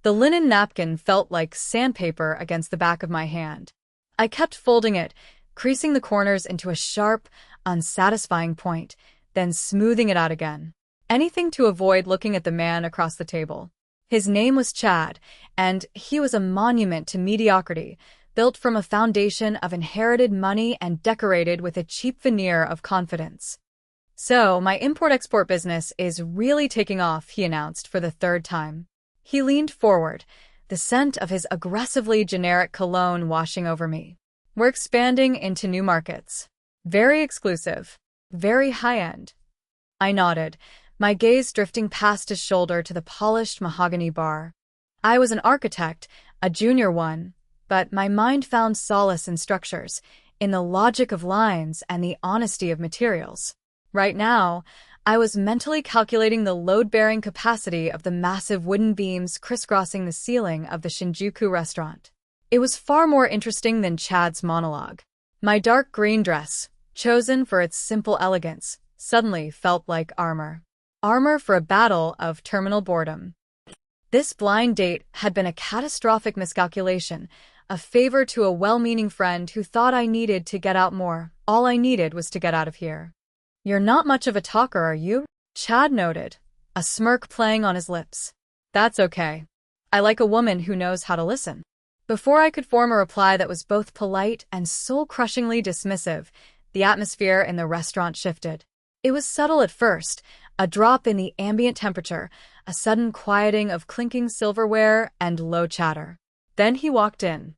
The linen napkin felt like sandpaper against the back of my hand. I kept folding it, creasing the corners into a sharp, unsatisfying point, then smoothing it out again. Anything to avoid looking at the man across the table. His name was Chad, and he was a monument to mediocrity, built from a foundation of inherited money and decorated with a cheap veneer of confidence. "So, my import-export business is really taking off," he announced for the third time. He leaned forward, the scent of his aggressively generic cologne washing over me. "We're expanding into new markets. Very exclusive. Very high-end." I nodded, my gaze drifting past his shoulder to the polished mahogany bar. I was an architect, a junior one, but my mind found solace in structures, in the logic of lines and the honesty of materials. Right now, I was mentally calculating the load-bearing capacity of the massive wooden beams crisscrossing the ceiling of the Shinjuku restaurant. It was far more interesting than Chad's monologue. My dark green dress, chosen for its simple elegance, suddenly felt like armor. Armor for a battle of terminal boredom. This blind date had been a catastrophic miscalculation, a favor to a well-meaning friend who thought I needed to get out more. All I needed was to get out of here. "You're not much of a talker, are you?" Chad noted, a smirk playing on his lips. "That's okay. I like a woman who knows how to listen." Before I could form a reply that was both polite and soul-crushingly dismissive, the atmosphere in the restaurant shifted. It was subtle at first, a drop in the ambient temperature, a sudden quieting of clinking silverware and low chatter. Then he walked in.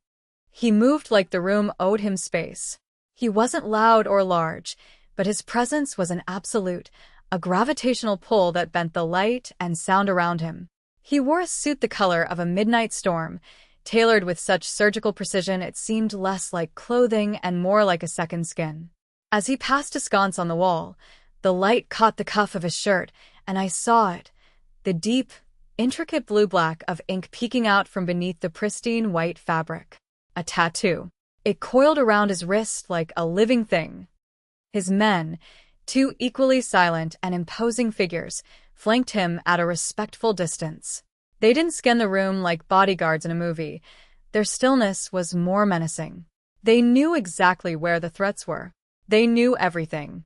He moved like the room owed him space. He wasn't loud or large, but his presence was an absolute, a gravitational pull that bent the light and sound around him. He wore a suit the color of a midnight storm, tailored with such surgical precision it seemed less like clothing and more like a second skin. As he passed a sconce on the wall, the light caught the cuff of his shirt, and I saw it, the deep, intricate blue-black of ink peeking out from beneath the pristine white fabric. A tattoo. It coiled around his wrist like a living thing. His men, two equally silent and imposing figures, flanked him at a respectful distance. They didn't scan the room like bodyguards in a movie. Their stillness was more menacing. They knew exactly where the threats were. They knew everything.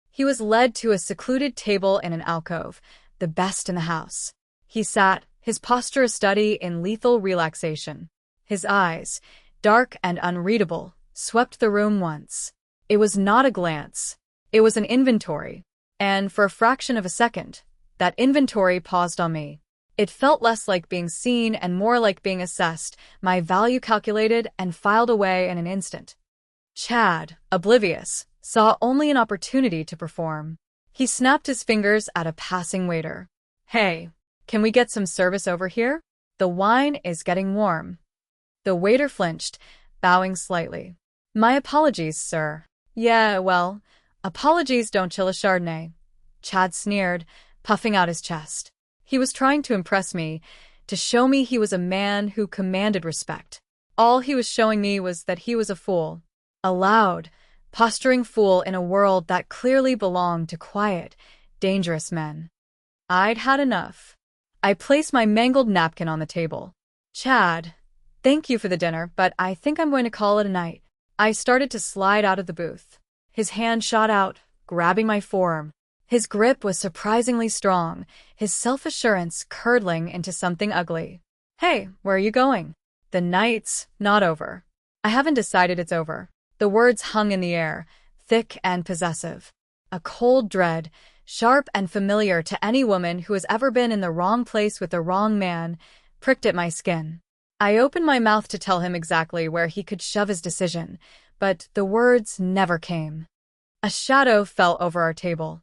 He was led to a secluded table in an alcove, the best in the house. He sat, his posture a study in lethal relaxation. His eyes, dark and unreadable, swept the room once. It was not a glance. It was an inventory. And for a fraction of a second, that inventory paused on me. It felt less like being seen and more like being assessed, my value calculated and filed away in an instant. Chad, oblivious, saw only an opportunity to perform. He snapped his fingers at a passing waiter. "Hey, can we get some service over here? The wine is getting warm." The waiter flinched, bowing slightly. "My apologies, sir." "Yeah, well, apologies don't chill a Chardonnay," Chad sneered, puffing out his chest. He was trying to impress me, to show me he was a man who commanded respect. All he was showing me was that he was a fool. A loud, posturing fool in a world that clearly belonged to quiet, dangerous men. I'd had enough. I placed my mangled napkin on the table. "Chad, thank you for the dinner, but I think I'm going to call it a night." I started to slide out of the booth. His hand shot out, grabbing my forearm. His grip was surprisingly strong, his self-assurance curdling into something ugly. "Hey, where are you going?" "The night's not over." "I haven't decided it's over." The words hung in the air, thick and possessive. A cold dread, sharp and familiar to any woman who has ever been in the wrong place with the wrong man, pricked at my skin. I opened my mouth to tell him exactly where he could shove his decision, but the words never came. A shadow fell over our table.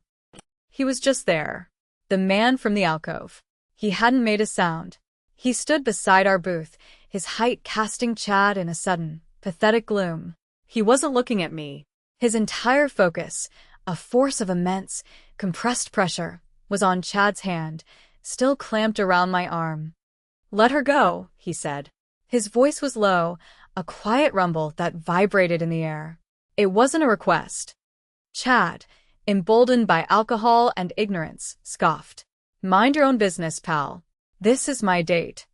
He was just there. The man from the alcove. He hadn't made a sound. He stood beside our booth, his height casting Chad in a sudden, pathetic gloom. He wasn't looking at me. His entire focus, a force of immense, compressed pressure, was on Chad's hand, still clamped around my arm. "Let her go," he said. His voice was low, a quiet rumble that vibrated in the air. It wasn't a request. Chad, emboldened by alcohol and ignorance, scoffed. "Mind your own business, pal. This is my date."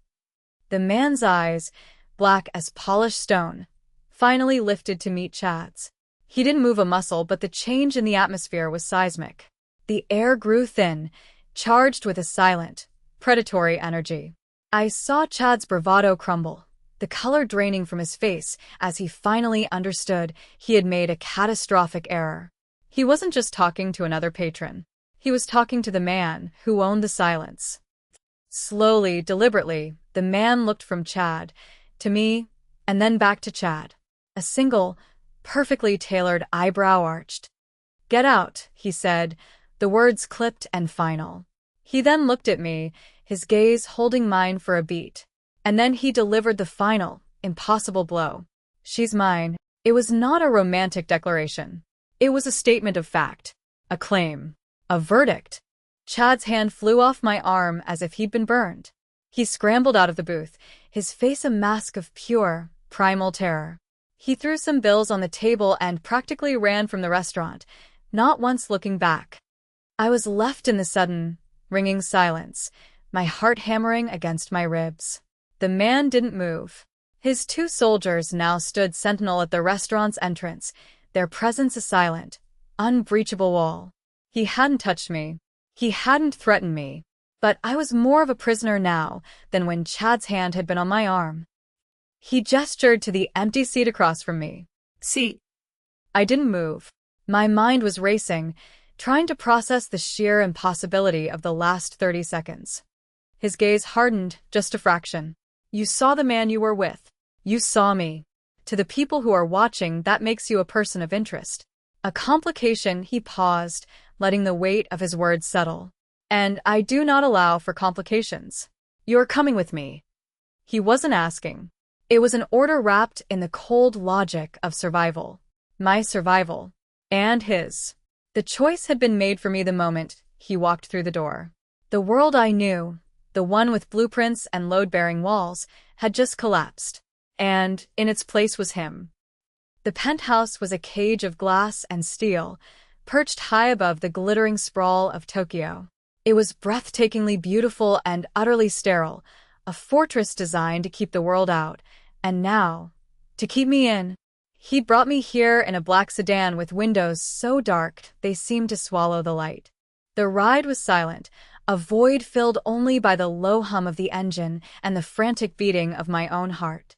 The man's eyes, black as polished stone, finally lifted to meet Chad's. He didn't move a muscle, but the change in the atmosphere was seismic. The air grew thin, charged with a silent, predatory energy. I saw Chad's bravado crumble, the color draining from his face as he finally understood he had made a catastrophic error. He wasn't just talking to another patron. He was talking to the man who owned the silence. Slowly, deliberately, the man looked from Chad to me and then back to Chad. A single, perfectly tailored eyebrow arched. "Get out," he said, the words clipped and final. He then looked at me, his gaze holding mine for a beat. And then he delivered the final, impossible blow. "She's mine." It was not a romantic declaration. It was a statement of fact. A claim. A verdict. Chad's hand flew off my arm as if he'd been burned. He scrambled out of the booth, his face a mask of pure, primal terror. He threw some bills on the table and practically ran from the restaurant, not once looking back. I was left in the sudden, ringing silence, my heart hammering against my ribs. The man didn't move. His 2 soldiers now stood sentinel at the restaurant's entrance, their presence a silent, unbreachable wall. He hadn't touched me. He hadn't threatened me. But I was more of a prisoner now than when Chad's hand had been on my arm. He gestured to the empty seat across from me. "Seat." I didn't move. My mind was racing, trying to process the sheer impossibility of the last 30 seconds. His gaze hardened just a fraction. "You saw the man you were with. You saw me. To the people who are watching, that makes you a person of interest." A complication. He paused, letting the weight of his words settle. "And I do not allow for complications. You're coming with me." He wasn't asking. It was an order wrapped in the cold logic of survival. My survival. And his. The choice had been made for me the moment he walked through the door. The world I knew, the one with blueprints and load-bearing walls, had just collapsed. And in its place was him. The penthouse was a cage of glass and steel, perched high above the glittering sprawl of Tokyo. It was breathtakingly beautiful and utterly sterile, a fortress designed to keep the world out, and now, to keep me in. He'd brought me here in a black sedan with windows so dark they seemed to swallow the light. The ride was silent, a void filled only by the low hum of the engine and the frantic beating of my own heart.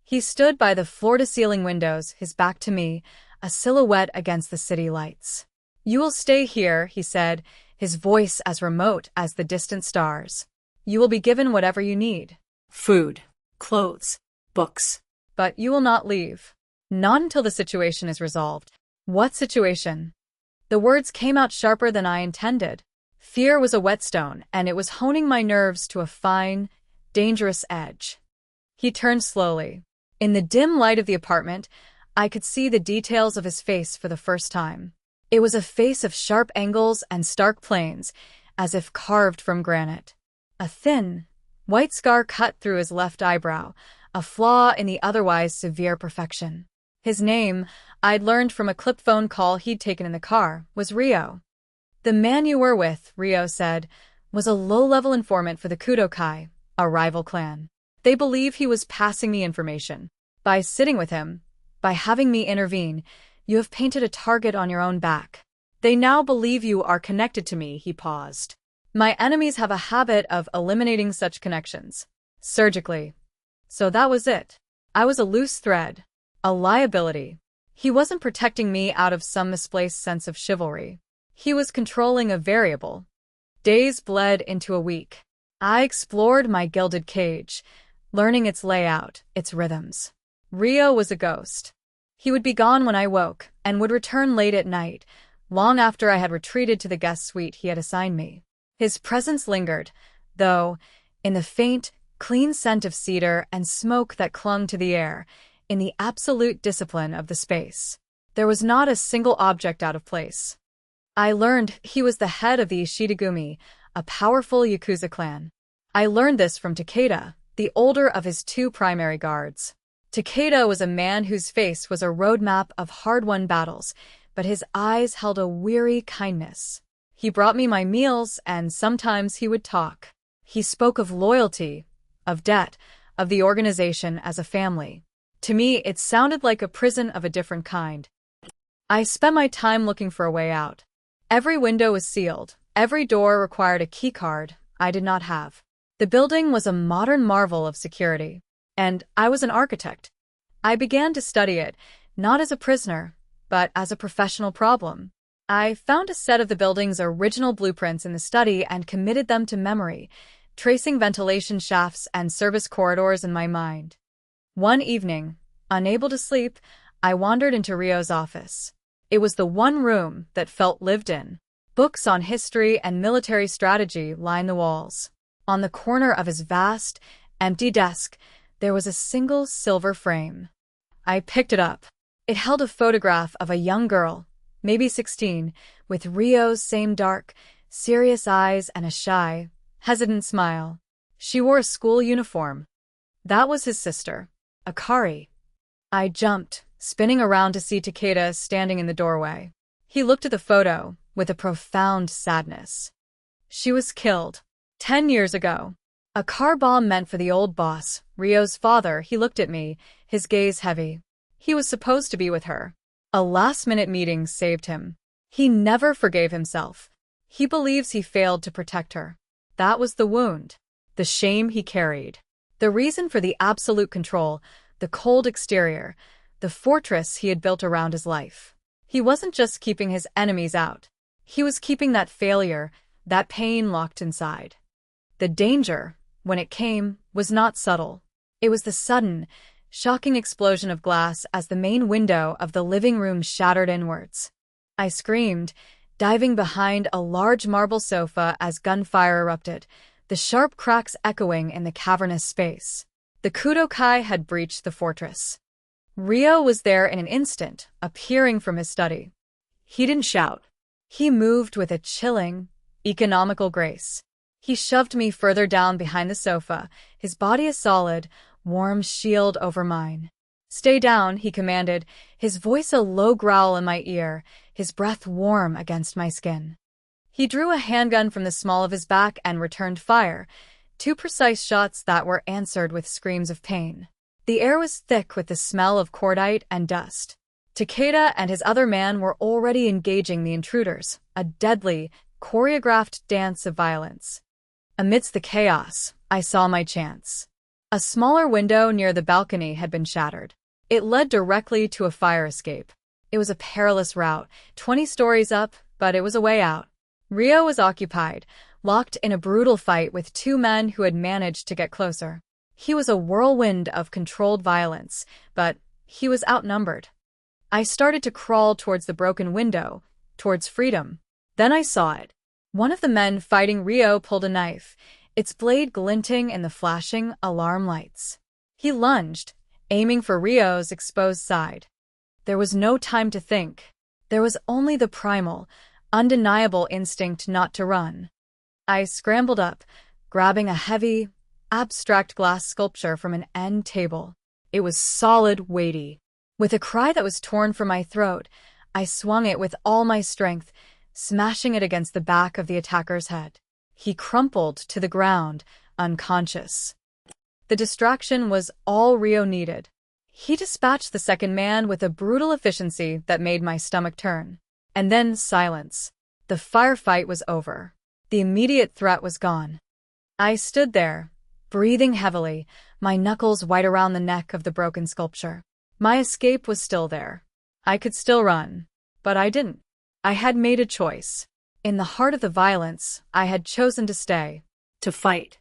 He stood by the floor-to-ceiling windows, his back to me, a silhouette against the city lights. "You will stay here," he said, his voice as remote as the distant stars. "You will be given whatever you need. Food, clothes, books. But you will not leave. Not until the situation is resolved." What situation? The words came out sharper than I intended. Fear was a whetstone, and it was honing my nerves to a fine, dangerous edge. He turned slowly. In the dim light of the apartment, I could see the details of his face for the first time. It was a face of sharp angles and stark planes, as if carved from granite. A thin, white scar cut through his left eyebrow, a flaw in the otherwise severe perfection. His name, I'd learned from a clip phone call he'd taken in the car, was Rio. "The man you were with," Rio said, "was a low-level informant for the Kudokai, a rival clan. They believe he was passing me information. By sitting with him, by having me intervene, you have painted a target on your own back. They now believe you are connected to me." He paused. "My enemies have a habit of eliminating such connections. Surgically. So that was it. I was a loose thread. A liability. He wasn't protecting me out of some misplaced sense of chivalry. He was controlling a variable." Days bled into a week. I explored my gilded cage, learning its layout, its rhythms. Rio was a ghost. He would be gone when I woke, and would return late at night, long after I had retreated to the guest suite he had assigned me. His presence lingered, though, in the faint, clean scent of cedar and smoke that clung to the air, in the absolute discipline of the space. There was not a single object out of place. I learned he was the head of the Ishidagumi, a powerful Yakuza clan. I learned this from Takeda, the older of his 2 primary guards. Takeda was a man whose face was a roadmap of hard-won battles, but his eyes held a weary kindness. He brought me my meals, and sometimes he would talk. He spoke of loyalty, of debt, of the organization as a family. To me, it sounded like a prison of a different kind. I spent my time looking for a way out. Every window was sealed. Every door required a keycard I did not have. The building was a modern marvel of security. And I was an architect. I began to study it, not as a prisoner, but as a professional problem. I found a set of the building's original blueprints in the study and committed them to memory, tracing ventilation shafts and service corridors in my mind. One evening, unable to sleep, I wandered into Rio's office. It was the one room that felt lived in. Books on history and military strategy lined the walls. On the corner of his vast, empty desk, there was a single silver frame. I picked it up. It held a photograph of a young girl, maybe 16, with Rio's same dark, serious eyes and a shy, hesitant smile. She wore a school uniform. That was his sister, Akari. I jumped, spinning around to see Takeda standing in the doorway. He looked at the photo with a profound sadness. She was killed 10 years ago. A car bomb meant for the old boss, Rio's father. He looked at me, his gaze heavy. He was supposed to be with her. A last-minute meeting saved him. He never forgave himself. He believes he failed to protect her. That was the wound, the shame he carried. The reason for the absolute control, the cold exterior, the fortress he had built around his life. He wasn't just keeping his enemies out. He was keeping that failure, that pain locked inside. The danger, when it came, was not subtle. It was the sudden, shocking explosion of glass as the main window of the living room shattered inwards. I screamed, diving behind a large marble sofa as gunfire erupted, the sharp cracks echoing in the cavernous space. The Kudokai had breached the fortress. Rio was there in an instant, appearing from his study. He didn't shout. He moved with a chilling, economical grace. He shoved me further down behind the sofa, his body a solid, warm shield over mine. "Stay down," he commanded, his voice a low growl in my ear, his breath warm against my skin. He drew a handgun from the small of his back and returned fire, 2 precise shots that were answered with screams of pain. The air was thick with the smell of cordite and dust. Takeda and his other man were already engaging the intruders, a deadly, choreographed dance of violence. Amidst the chaos, I saw my chance. A smaller window near the balcony had been shattered. It led directly to a fire escape. It was a perilous route, 20 stories up, but it was a way out. Rio was occupied, locked in a brutal fight with 2 men who had managed to get closer. He was a whirlwind of controlled violence, but he was outnumbered. I started to crawl towards the broken window, towards freedom. Then I saw it. One of the men fighting Rio pulled a knife, its blade glinting in the flashing alarm lights. He lunged, aiming for Rio's exposed side. There was no time to think. There was only the primal, undeniable instinct not to run. I scrambled up, grabbing a heavy, abstract glass sculpture from an end table. It was solid, weighty. With a cry that was torn from my throat, I swung it with all my strength, smashing it against the back of the attacker's head. He crumpled to the ground, unconscious. The distraction was all Rio needed. He dispatched the second man with a brutal efficiency that made my stomach turn. And then silence. The firefight was over. The immediate threat was gone. I stood there, breathing heavily, my knuckles white around the neck of the broken sculpture. My escape was still there. I could still run. But I didn't. I had made a choice. In the heart of the violence, I had chosen to stay. To fight.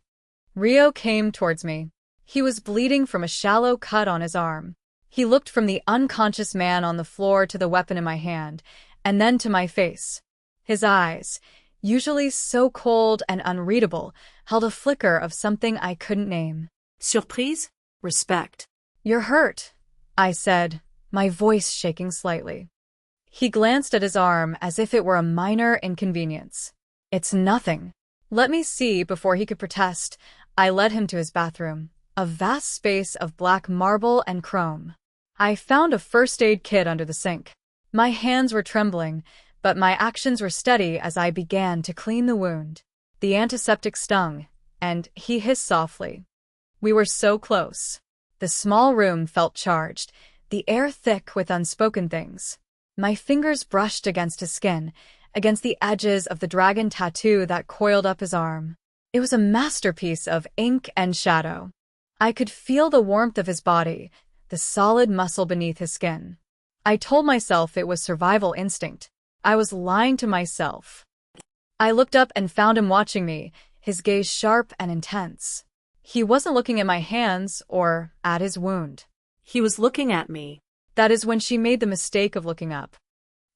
Rio came towards me. He was bleeding from a shallow cut on his arm. He looked from the unconscious man on the floor to the weapon in my hand, and then to my face. His eyes, usually so cold and unreadable, held a flicker of something I couldn't name. Surprise? Respect. "You're hurt," I said, my voice shaking slightly. He glanced at his arm as if it were a minor inconvenience. "It's nothing." Let me see before he could protest. I led him to his bathroom, a vast space of black marble and chrome. I found a first aid kit under the sink. My hands were trembling, but my actions were steady as I began to clean the wound. The antiseptic stung, and he hissed softly. We were so close. The small room felt charged, the air thick with unspoken things. My fingers brushed against his skin, against the edges of the dragon tattoo that coiled up his arm. It was a masterpiece of ink and shadow. I could feel the warmth of his body, the solid muscle beneath his skin. I told myself it was survival instinct. I was lying to myself. I looked up and found him watching me, his gaze sharp and intense. He wasn't looking at my hands or at his wound. He was looking at me. That is when she made the mistake of looking up.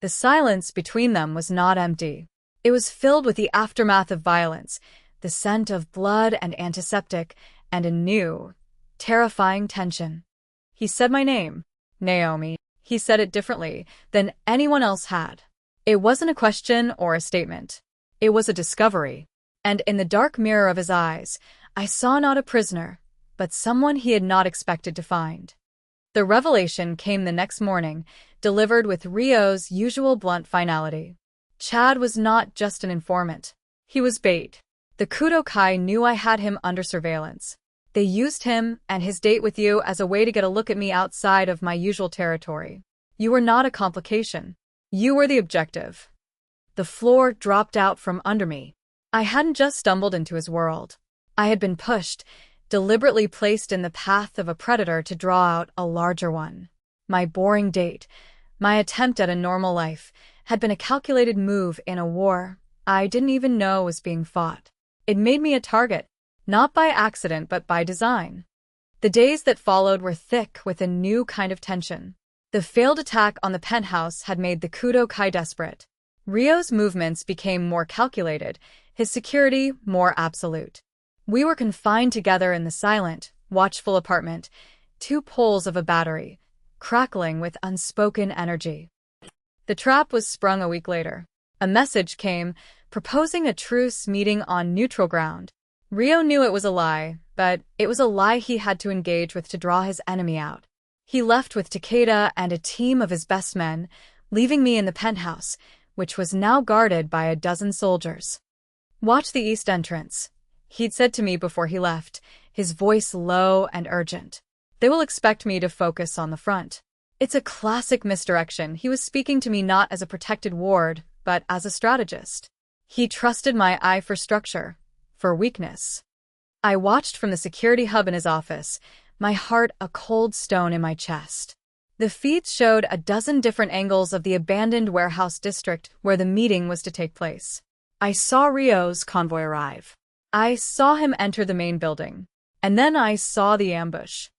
The silence between them was not empty. It was filled with the aftermath of violence, the scent of blood and antiseptic, and a new, terrifying tension. He said my name, Naomi. He said it differently than anyone else had. It wasn't a question or a statement. It was a discovery. And in the dark mirror of his eyes, I saw not a prisoner, but someone he had not expected to find. The revelation came the next morning, delivered with Rio's usual blunt finality. Chad was not just an informant. He was bait. The Kudo-kai knew I had him under surveillance. They used him and his date with you as a way to get a look at me outside of my usual territory. You were not a complication. You were the objective. The floor dropped out from under me. I hadn't just stumbled into his world. I had been pushed, deliberately placed in the path of a predator to draw out a larger one. My boring date, my attempt at a normal life, had been a calculated move in a war I didn't even know was being fought. It made me a target, not by accident but by design. The days that followed were thick with a new kind of tension. The failed attack on the penthouse had made the Kudo-kai desperate. Rio's movements became more calculated, his security more absolute. We were confined together in the silent, watchful apartment, two poles of a battery, crackling with unspoken energy. The trap was sprung a week later. A message came, proposing a truce meeting on neutral ground. Rio knew it was a lie, but it was a lie he had to engage with to draw his enemy out. He left with Takeda and a team of his best men, leaving me in the penthouse, which was now guarded by a dozen soldiers. "Watch the east entrance," he'd said to me before he left, his voice low and urgent. "They will expect me to focus on the front." It's a classic misdirection. He was speaking to me not as a protected ward, but as a strategist. He trusted my eye for structure, for weakness. I watched from the security hub in his office, my heart a cold stone in my chest. The feeds showed a dozen different angles of the abandoned warehouse district where the meeting was to take place. I saw Rio's convoy arrive. I saw him enter the main building. And then I saw the ambush.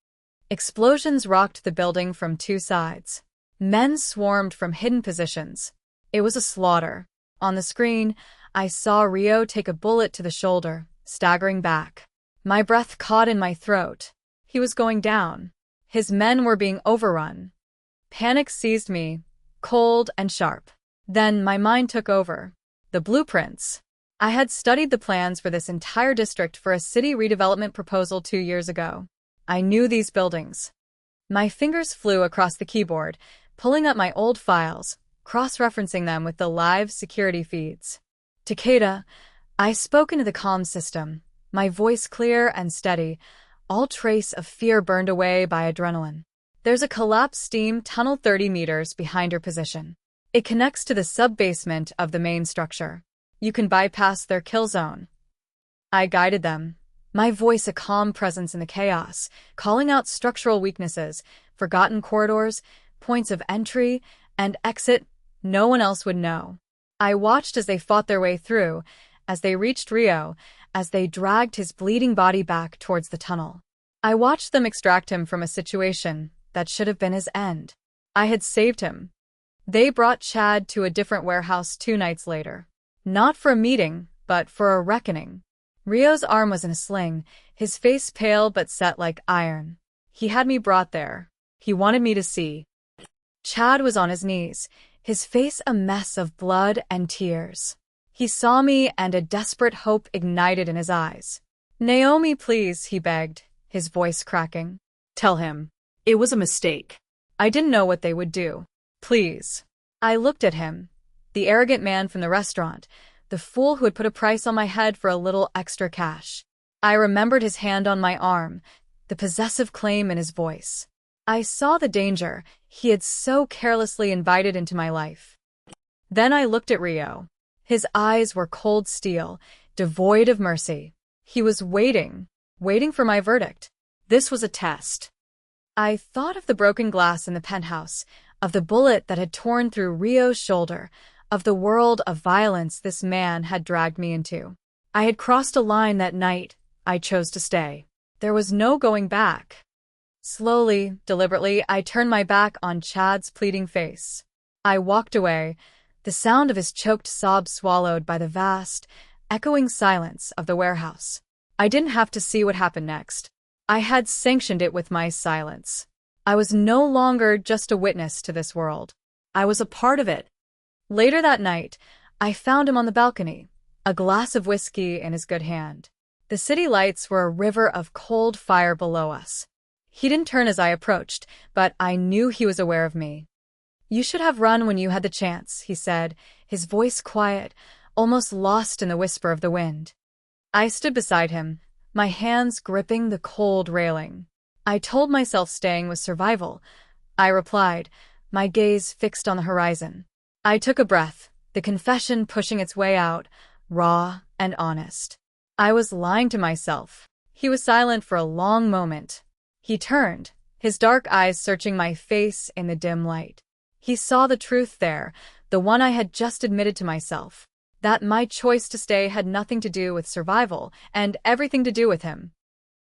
Explosions rocked the building from two sides. Men swarmed from hidden positions. It was a slaughter. On the screen, I saw Rio take a bullet to the shoulder, staggering back. My breath caught in my throat. He was going down. His men were being overrun. Panic seized me, cold and sharp. Then my mind took over. The blueprints. I had studied the plans for this entire district for a city redevelopment proposal 2 years ago. I knew these buildings. My fingers flew across the keyboard, pulling up my old files, cross-referencing them with the live security feeds. Takeda, I spoke into the comm system, my voice clear and steady, all trace of fear burned away by adrenaline. There's a collapsed steam tunnel 30 meters behind your position. It connects to the sub-basement of the main structure. You can bypass their kill zone. I guided them, my voice a calm presence in the chaos, calling out structural weaknesses, forgotten corridors, points of entry and exit no one else would know. I watched as they fought their way through, as they reached Rio, as they dragged his bleeding body back towards the tunnel. I watched them extract him from a situation that should have been his end. I had saved him. They brought Chad to a different warehouse 2 nights later. Not for a meeting, but for a reckoning. Rio's arm was in a sling, his face pale but set like iron. He had me brought there. He wanted me to see. Chad was on his knees, his face a mess of blood and tears. He saw me and a desperate hope ignited in his eyes. "Naomi, please," he begged, his voice cracking. "Tell him. It was a mistake. I didn't know what they would do. Please." I looked at him, the arrogant man from the restaurant, the fool who had put a price on my head for a little extra cash. I remembered his hand on my arm, the possessive claim in his voice. I saw the danger he had so carelessly invited into my life. Then I looked at Rio. His eyes were cold steel, devoid of mercy. He was waiting for my verdict. This was a test. I thought of the broken glass in the penthouse, of the bullet that had torn through Rio's shoulder, of the world of violence this man had dragged me into. I had crossed a line that night. I chose to stay. There was no going back. Slowly, deliberately, I turned my back on Chad's pleading face. I walked away, the sound of his choked sobs swallowed by the vast, echoing silence of the warehouse. I didn't have to see what happened next. I had sanctioned it with my silence. I was no longer just a witness to this world. I was a part of it. Later that night, I found him on the balcony, a glass of whiskey in his good hand. The city lights were a river of cold fire below us. He didn't turn as I approached, but I knew he was aware of me. "You should have run when you had the chance," he said, his voice quiet, almost lost in the whisper of the wind. I stood beside him, my hands gripping the cold railing. "I told myself staying was survival," I replied, my gaze fixed on the horizon. I took a breath, the confession pushing its way out, raw and honest. I was lying to myself. He was silent for a long moment. He turned, his dark eyes searching my face in the dim light. He saw the truth there, the one I had just admitted to myself, that my choice to stay had nothing to do with survival and everything to do with him.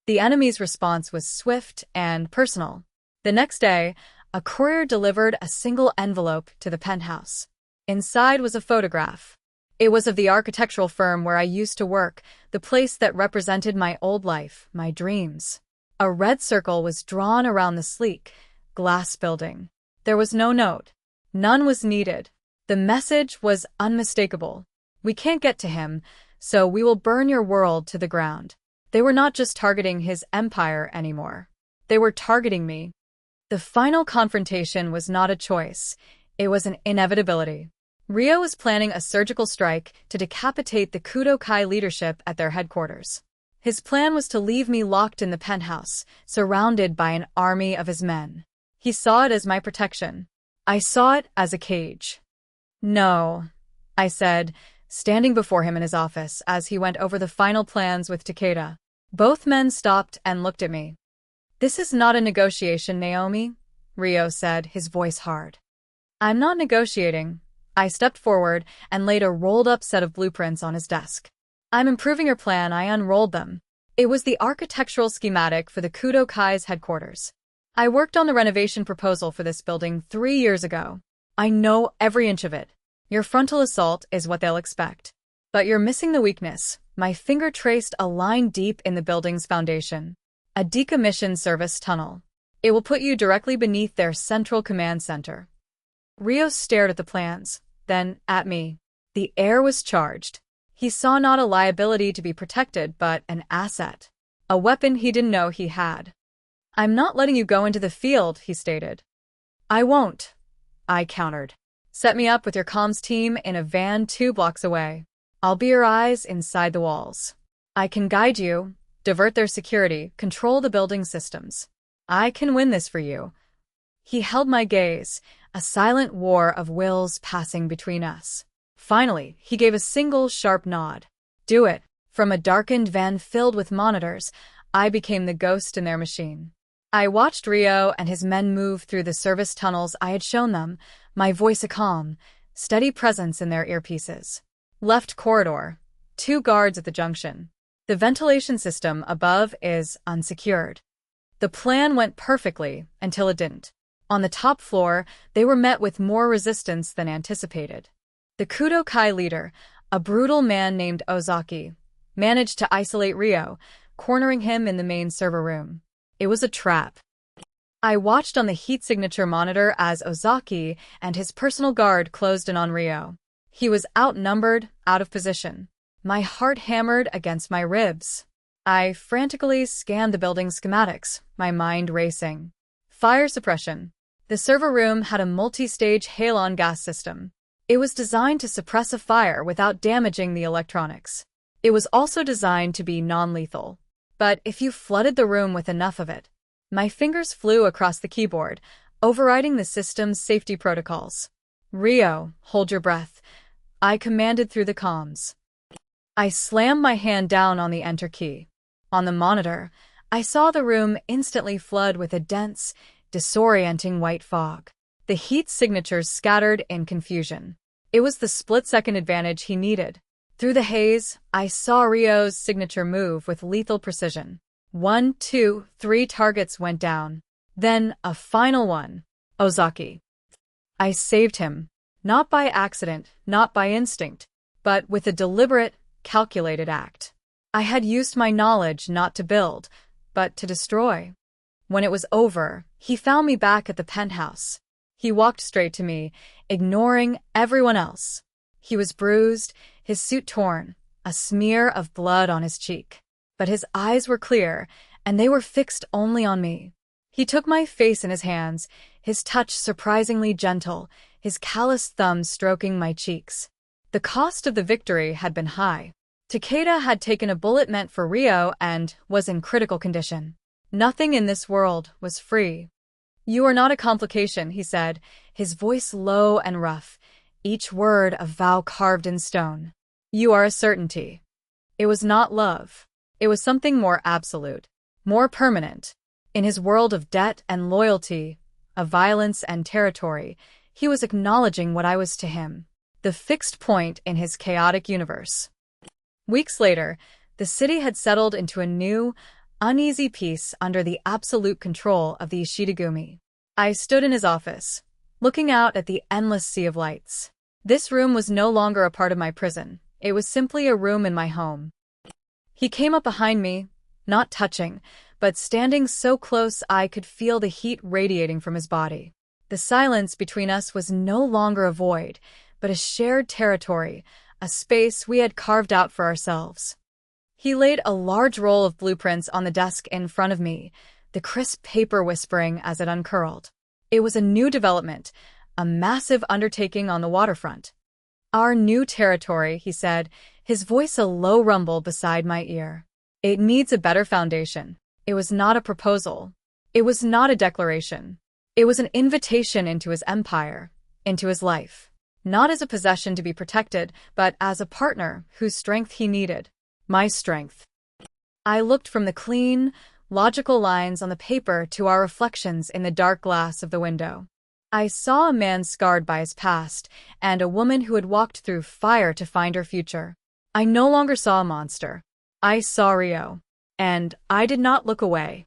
The enemy's response was swift and personal. The next day, a courier delivered a single envelope to the penthouse. Inside was a photograph. It was of the architectural firm where I used to work, the place that represented my old life, my dreams. A red circle was drawn around the sleek, glass building. There was no note. None was needed. The message was unmistakable. "We can't get to him, so we will burn your world to the ground." They were not just targeting his empire anymore. They were targeting me. The final confrontation was not a choice. It was an inevitability. Rio was planning a surgical strike to decapitate the Kudo-kai leadership at their headquarters. His plan was to leave me locked in the penthouse, surrounded by an army of his men. He saw it as my protection. I saw it as a cage. "No," I said, standing before him in his office as he went over the final plans with Takeda. Both men stopped and looked at me. "This is not a negotiation, Naomi," Rio said, his voice hard. "I'm not negotiating." I stepped forward and laid a rolled-up set of blueprints on his desk. "I'm improving your plan." I unrolled them. It was the architectural schematic for the Kudo-kai's headquarters. "I worked on the renovation proposal for this building 3 years ago. I know every inch of it. Your frontal assault is what they'll expect. But you're missing the weakness." My finger traced a line deep in the building's foundation. "A decommissioned service tunnel. It will put you directly beneath their central command center." Rio stared at the plans, then at me. The air was charged. He saw not a liability to be protected, but an asset. A weapon he didn't know he had. "I'm not letting you go into the field," he stated. "I won't," I countered. "Set me up with your comms team in a van 2 blocks away. I'll be your eyes inside the walls. I can guide you, divert their security, control the building systems. I can win this for you." He held my gaze, a silent war of wills passing between us. Finally, he gave a single sharp nod. "Do it." From a darkened van filled with monitors, I became the ghost in their machine. I watched Rio and his men move through the service tunnels I had shown them, my voice a calm, steady presence in their earpieces. Left corridor. 2 guards at the junction. The ventilation system above is unsecured. The plan went perfectly until it didn't. On the top floor, they were met with more resistance than anticipated. The Kudo-kai leader, a brutal man named Ozaki, managed to isolate Rio, cornering him in the main server room. It was a trap. I watched on the heat signature monitor as Ozaki and his personal guard closed in on Rio. He was outnumbered, out of position. My heart hammered against my ribs. I frantically scanned the building schematics, my mind racing. Fire suppression. The server room had a multi-stage halon gas system. It was designed to suppress a fire without damaging the electronics. It was also designed to be non-lethal. but if you flooded the room with enough of it. My fingers flew across the keyboard, overriding the system's safety protocols. Rio, hold your breath, I commanded through the comms. I slammed my hand down on the enter key. On the monitor, I saw the room instantly flood with a dense, disorienting white fog. The heat signatures scattered in confusion. It was the split-second advantage he needed. Through the haze, I saw Rio's signature move with lethal precision. 1, 2, 3 targets went down. Then, a final one. Ozaki. I saved him. Not by accident, not by instinct, but with a deliberate, calculated act. I had used my knowledge not to build, but to destroy. When it was over, he found me back at the penthouse. He walked straight to me, ignoring everyone else. He was bruised, his suit torn, a smear of blood on his cheek. But his eyes were clear, and they were fixed only on me. He took my face in his hands, his touch surprisingly gentle, his calloused thumbs stroking my cheeks. The cost of the victory had been high. Takeda had taken a bullet meant for Rio and was in critical condition. Nothing in this world was free. You are not a complication, he said, his voice low and rough, each word a vow carved in stone. You are a certainty. It was not love. It was something more absolute, more permanent. In his world of debt and loyalty, of violence and territory, he was acknowledging what I was to him, the fixed point in his chaotic universe. Weeks later, the city had settled into a new, uneasy peace under the absolute control of the Ishidagumi. I stood in his office, looking out at the endless sea of lights. This room was no longer a part of my prison. It was simply a room in my home. He came up behind me, not touching, but standing so close I could feel the heat radiating from his body. The silence between us was no longer a void, but a shared territory, a space we had carved out for ourselves. He laid a large roll of blueprints on the desk in front of me, the crisp paper whispering as it uncurled. It was a new development, a massive undertaking on the waterfront. Our new territory, he said, his voice a low rumble beside my ear. It needs a better foundation. It was not a proposal. It was not a declaration. It was an invitation into his empire, into his life. Not as a possession to be protected, but as a partner whose strength he needed. My strength. I looked from the clean, logical lines on the paper to our reflections in the dark glass of the window. I saw a man scarred by his past, and a woman who had walked through fire to find her future. I no longer saw a monster. I saw Rio. And I did not look away.